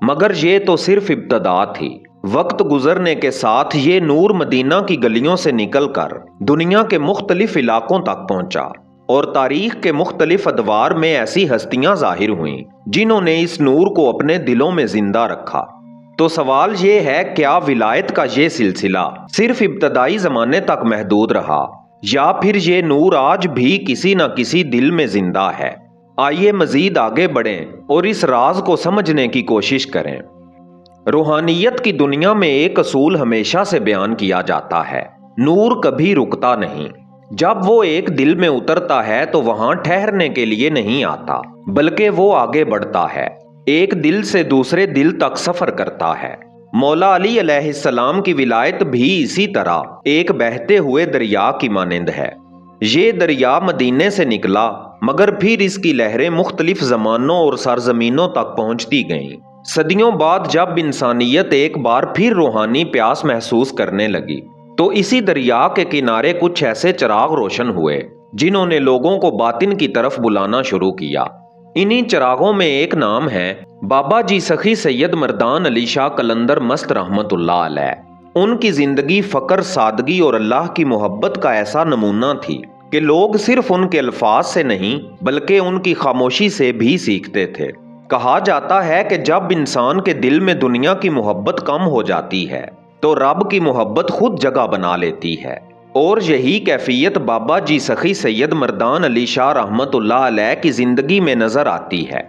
مگر یہ تو صرف ابتدا تھی۔ وقت گزرنے کے ساتھ یہ نور مدینہ کی گلیوں سے نکل کر دنیا کے مختلف علاقوں تک پہنچا اور تاریخ کے مختلف ادوار میں ایسی ہستیاں ظاہر ہوئیں جنہوں نے اس نور کو اپنے دلوں میں زندہ رکھا۔ تو سوال یہ ہے، کیا ولایت کا یہ سلسلہ صرف ابتدائی زمانے تک محدود رہا یا پھر یہ نور آج بھی کسی نہ کسی دل میں زندہ ہے؟ آئیے مزید آگے بڑھیں اور اس راز کو سمجھنے کی کوشش کریں۔ روحانیت کی دنیا میں ایک اصول ہمیشہ سے بیان کیا جاتا ہے، نور کبھی رکتا نہیں۔ جب وہ ایک دل میں اترتا ہے تو وہاں ٹھہرنے کے لیے نہیں آتا، بلکہ وہ آگے بڑھتا ہے، ایک دل سے دوسرے دل تک سفر کرتا ہے۔ مولا علی علیہ السلام کی ولایت بھی اسی طرح ایک بہتے ہوئے دریا کی مانند ہے۔ یہ دریا مدینے سے نکلا، مگر پھر اس کی لہریں مختلف زمانوں اور سرزمینوں تک پہنچتی گئیں۔ صدیوں بعد جب انسانیت ایک بار پھر روحانی پیاس محسوس کرنے لگی تو اسی دریا کے کنارے کچھ ایسے چراغ روشن ہوئے جنہوں نے لوگوں کو باطن کی طرف بلانا شروع کیا۔ انہی چراغوں میں ایک نام ہے بابا جی سخی سید مردان علی شاہ قلندر مست رحمت اللہ علیہ۔ ان کی زندگی فقر، سادگی اور اللہ کی محبت کا ایسا نمونہ تھی کہ لوگ صرف ان کے الفاظ سے نہیں بلکہ ان کی خاموشی سے بھی سیکھتے تھے۔ کہا جاتا ہے کہ جب انسان کے دل میں دنیا کی محبت کم ہو جاتی ہے تو رب کی محبت خود جگہ بنا لیتی ہے، اور یہی کیفیت بابا جی سخی سید مردان علی شاہ رحمت اللہ علیہ کی زندگی میں نظر آتی ہے۔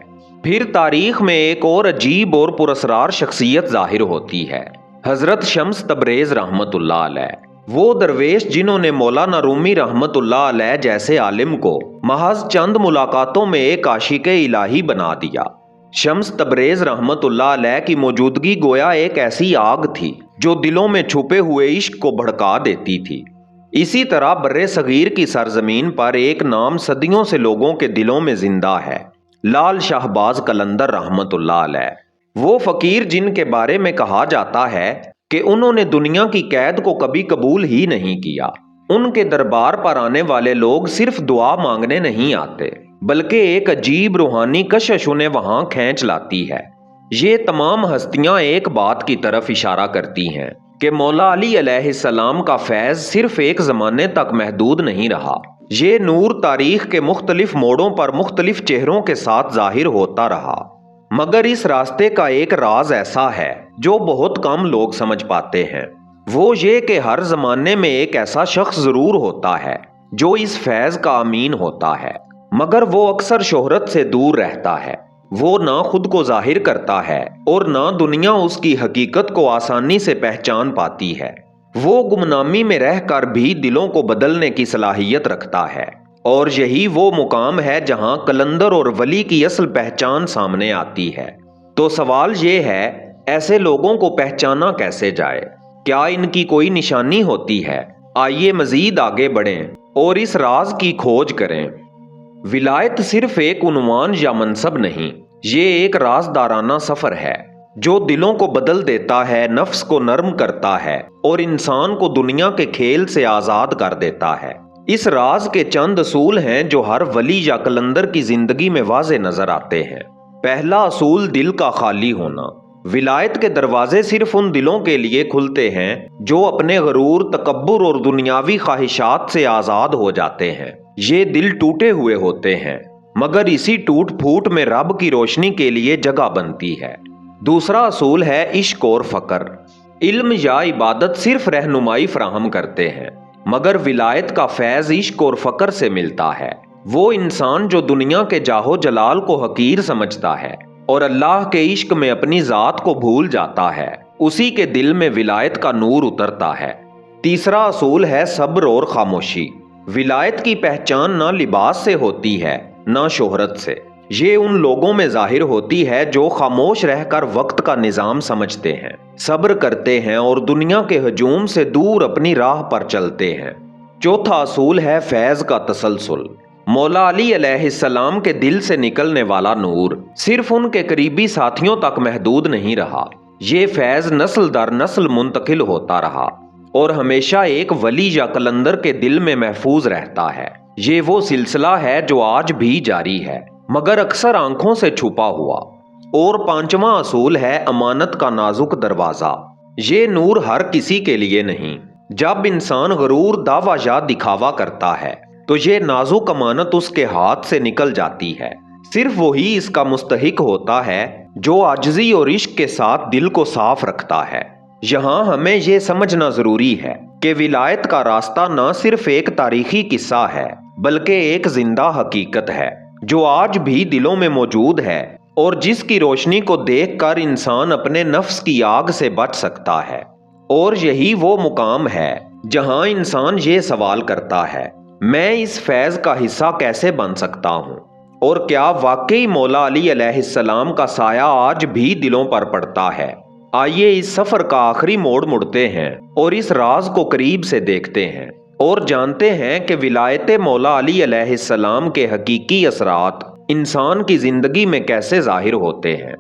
پھر تاریخ میں ایک اور عجیب اور پراسرار شخصیت ظاہر ہوتی ہے، حضرت شمس تبریز رحمت اللہ علیہ۔ وہ درویش جنہوں نے مولانا رومی رحمت اللہ علیہ جیسے عالم کو محض چند ملاقاتوں میں ایک عاشق الہی بنا دیا۔ شمس تبریز رحمت اللہ علیہ کی موجودگی گویا ایک ایسی آگ تھی جو دلوں میں چھپے ہوئے عشق کو بھڑکا دیتی تھی۔ اسی طرح برِ صغیر کی سرزمین پر ایک نام صدیوں سے لوگوں کے دلوں میں زندہ ہے، لال شہباز قلندر رحمت اللہ علیہ۔ وہ فقیر جن کے بارے میں کہا جاتا ہے کہ انہوں نے دنیا کی قید کو کبھی قبول ہی نہیں کیا۔ ان کے دربار پر آنے والے لوگ صرف دعا مانگنے نہیں آتے بلکہ ایک عجیب روحانی کشش انہیں وہاں کھینچ لاتی ہے۔ یہ تمام ہستیاں ایک بات کی طرف اشارہ کرتی ہیں کہ مولا علی علیہ السلام کا فیض صرف ایک زمانے تک محدود نہیں رہا، یہ نور تاریخ کے مختلف موڑوں پر مختلف چہروں کے ساتھ ظاہر ہوتا رہا۔ مگر اس راستے کا ایک راز ایسا ہے جو بہت کم لوگ سمجھ پاتے ہیں، وہ یہ کہ ہر زمانے میں ایک ایسا شخص ضرور ہوتا ہے جو اس فیض کا امین ہوتا ہے، مگر وہ اکثر شہرت سے دور رہتا ہے۔ وہ نہ خود کو ظاہر کرتا ہے اور نہ دنیا اس کی حقیقت کو آسانی سے پہچان پاتی ہے۔ وہ گمنامی میں رہ کر بھی دلوں کو بدلنے کی صلاحیت رکھتا ہے، اور یہی وہ مقام ہے جہاں قلندر اور ولی کی اصل پہچان سامنے آتی ہے۔ تو سوال یہ ہے، ایسے لوگوں کو پہچانا کیسے جائے؟ کیا ان کی کوئی نشانی ہوتی ہے؟ آئیے مزید آگے بڑھیں اور اس راز کی کھوج کریں۔ ولایت صرف ایک عنوان یا منصب نہیں، یہ ایک رازدارانہ سفر ہے جو دلوں کو بدل دیتا ہے، نفس کو نرم کرتا ہے اور انسان کو دنیا کے کھیل سے آزاد کر دیتا ہے۔ اس راز کے چند اصول ہیں جو ہر ولی یا قلندر کی زندگی میں واضح نظر آتے ہیں۔ پہلا اصول، دل کا خالی ہونا۔ ولایت کے دروازے صرف ان دلوں کے لیے کھلتے ہیں جو اپنے غرور، تکبر اور دنیاوی خواہشات سے آزاد ہو جاتے ہیں۔ یہ دل ٹوٹے ہوئے ہوتے ہیں، مگر اسی ٹوٹ پھوٹ میں رب کی روشنی کے لیے جگہ بنتی ہے۔ دوسرا اصول ہے عشق اور فقر۔ علم یا عبادت صرف رہنمائی فراہم کرتے ہیں، مگر ولایت کا فیض عشق اور فقر سے ملتا ہے۔ وہ انسان جو دنیا کے جاہو جلال کو حقیر سمجھتا ہے اور اللہ کے عشق میں اپنی ذات کو بھول جاتا ہے، اسی کے دل میں ولایت کا نور اترتا ہے۔ تیسرا اصول ہے صبر اور خاموشی۔ ولایت کی پہچان نہ لباس سے ہوتی ہے نہ شہرت سے، یہ ان لوگوں میں ظاہر ہوتی ہے جو خاموش رہ کر وقت کا نظام سمجھتے ہیں، صبر کرتے ہیں اور دنیا کے ہجوم سے دور اپنی راہ پر چلتے ہیں۔ چوتھا اصول ہے فیض کا تسلسل۔ مولا علی علیہ السلام کے دل سے نکلنے والا نور صرف ان کے قریبی ساتھیوں تک محدود نہیں رہا، یہ فیض نسل در نسل منتقل ہوتا رہا اور ہمیشہ ایک ولی یا قلندر کے دل میں محفوظ رہتا ہے۔ یہ وہ سلسلہ ہے جو آج بھی جاری ہے، مگر اکثر آنکھوں سے چھپا ہوا۔ اور پانچواں اصول ہے امانت کا نازک دروازہ۔ یہ نور ہر کسی کے لیے نہیں۔ جب انسان غرور، دعویٰ یا دکھاوا کرتا ہے تو یہ نازک امانت اس کے ہاتھ سے نکل جاتی ہے۔ صرف وہی اس کا مستحق ہوتا ہے جو عاجزی اور عشق کے ساتھ دل کو صاف رکھتا ہے۔ یہاں ہمیں یہ سمجھنا ضروری ہے کہ ولایت کا راستہ نہ صرف ایک تاریخی قصہ ہے بلکہ ایک زندہ حقیقت ہے جو آج بھی دلوں میں موجود ہے اور جس کی روشنی کو دیکھ کر انسان اپنے نفس کی آگ سے بچ سکتا ہے۔ اور یہی وہ مقام ہے جہاں انسان یہ سوال کرتا ہے، میں اس فیض کا حصہ کیسے بن سکتا ہوں؟ اور کیا واقعی مولا علی علیہ السلام کا سایہ آج بھی دلوں پر پڑتا ہے؟ آئیے اس سفر کا آخری موڑ مڑتے ہیں اور اس راز کو قریب سے دیکھتے ہیں اور جانتے ہیں کہ ولایت مولا علی علیہ السلام کے حقیقی اثرات انسان کی زندگی میں کیسے ظاہر ہوتے ہیں۔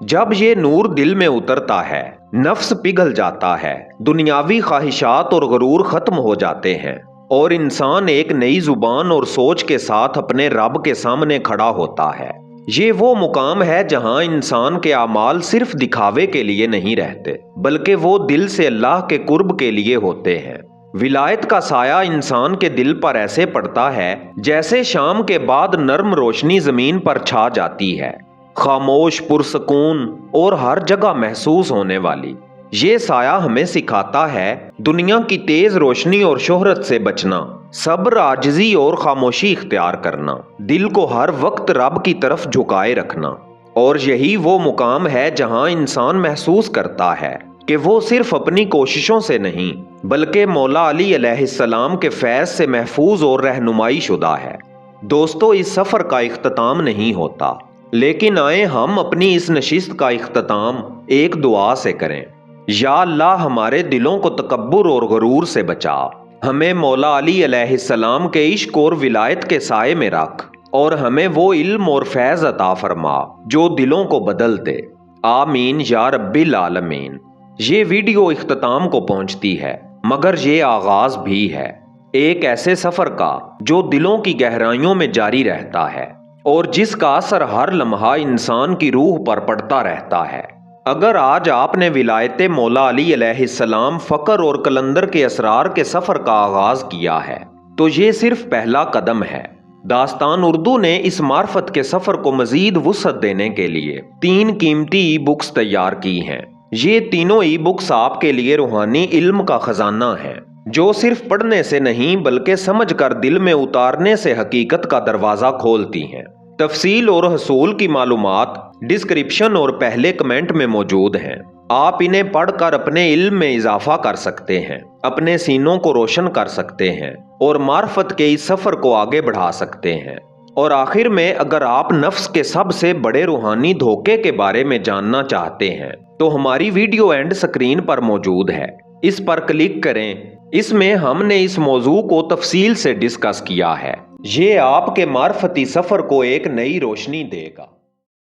جب یہ نور دل میں اترتا ہے، نفس پگھل جاتا ہے، دنیاوی خواہشات اور غرور ختم ہو جاتے ہیں اور انسان ایک نئی زبان اور سوچ کے ساتھ اپنے رب کے سامنے کھڑا ہوتا ہے۔ یہ وہ مقام ہے جہاں انسان کے اعمال صرف دکھاوے کے لیے نہیں رہتے بلکہ وہ دل سے اللہ کے قرب کے لیے ہوتے ہیں۔ ولایت کا سایہ انسان کے دل پر ایسے پڑتا ہے جیسے شام کے بعد نرم روشنی زمین پر چھا جاتی ہے، خاموش، پرسکون اور ہر جگہ محسوس ہونے والی۔ یہ سایہ ہمیں سکھاتا ہے دنیا کی تیز روشنی اور شہرت سے بچنا، صبر، عاجزی اور خاموشی اختیار کرنا، دل کو ہر وقت رب کی طرف جھکائے رکھنا۔ اور یہی وہ مقام ہے جہاں انسان محسوس کرتا ہے کہ وہ صرف اپنی کوششوں سے نہیں بلکہ مولا علی علیہ السلام کے فیض سے محفوظ اور رہنمائی شدہ ہے۔ دوستو، اس سفر کا اختتام نہیں ہوتا، لیکن آئیں ہم اپنی اس نشست کا اختتام ایک دعا سے کریں۔ یا اللہ، ہمارے دلوں کو تکبر اور غرور سے بچا، ہمیں مولا علی علیہ السلام کے عشق اور ولایت کے سائے میں رکھ، اور ہمیں وہ علم اور فیض عطا فرما جو دلوں کو بدل دے۔ آمین یا رب العالمین۔ یہ ویڈیو اختتام کو پہنچتی ہے مگر یہ آغاز بھی ہے ایک ایسے سفر کا جو دلوں کی گہرائیوں میں جاری رہتا ہے اور جس کا اثر ہر لمحہ انسان کی روح پر پڑتا رہتا ہے۔ اگر آج آپ نے ولایت مولا علی علیہ السلام، فقر اور قلندر کے اسرار کے سفر کا آغاز کیا ہے تو یہ صرف پہلا قدم ہے۔ داستان اردو نے اس معرفت کے سفر کو مزید وسعت دینے کے لیے 3 قیمتی ای بکس تیار کی ہیں۔ یہ تینوں ای بکس آپ کے لیے روحانی علم کا خزانہ ہیں جو صرف پڑھنے سے نہیں بلکہ سمجھ کر دل میں اتارنے سے حقیقت کا دروازہ کھولتی ہیں۔ تفصیل اور حصول کی معلومات ڈسکرپشن اور پہلے کمنٹ میں موجود ہیں۔ آپ انہیں پڑھ کر اپنے علم میں اضافہ کر سکتے ہیں، اپنے سینوں کو روشن کر سکتے ہیں اور معرفت کے اس سفر کو آگے بڑھا سکتے ہیں۔ اور آخر میں، اگر آپ نفس کے سب سے بڑے روحانی دھوکے کے بارے میں جاننا چاہتے ہیں تو ہماری ویڈیو اینڈ سکرین پر موجود ہے، اس پر کلک کریں۔ اس میں ہم نے اس موضوع کو تفصیل سے ڈسکس کیا ہے۔ یہ آپ کے معرفتی سفر کو ایک نئی روشنی دے گا۔